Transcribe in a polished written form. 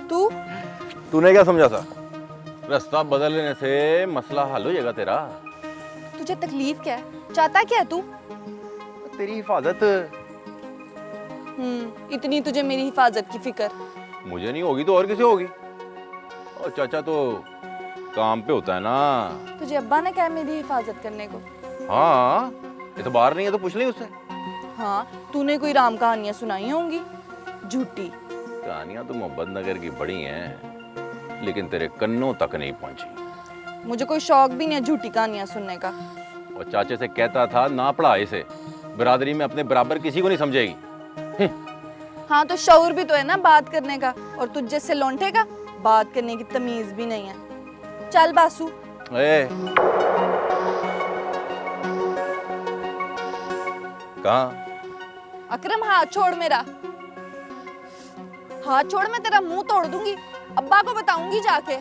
तू तूने क्या समझा था? रास्ता बदलने से मसला हल हो जाएगा तेरा। तुझे तकलीफ क्या है? चाहता क्या है तू? तेरी हिफाजत। इतनी तुझे मेरी हिफाजत की फिक्र। मुझे नहीं होगी तो और किसे होगी? और चाचा तो काम पे होता है ना। तुझे अब्बा ने कहा है मेरी हिफाजत करने को? हाँ, ये तो बाहर नहीं है तो पूछ ली उससे। हाँ, तूने कोई राम कहानियां सुनाई होंगी झूठी। कहानियां तो मोहब्बत नगर की बड़ी हैं, लेकिन तेरे कन्नों तक नहीं पहुंची। मुझे कोई शौक भी नहीं है झूठी कहानियां सुनने का। और चाचे से कहता था ना पढ़ा इसे, बिरादरी में अपने बराबर किसी को नहीं समझेगी। हाँ, तो शौर भी तो है ना बात करने का, और तुझ जैसे लौंठे का बात करने की तमीज भी नहीं है। चल बासु। ए, कहाँ? अकरम, हाथ छोड़ मेरा। हाथ छोड़, मैं तेरा मुंह तोड़ दूंगी। अब्बा को बताऊंगी जाके।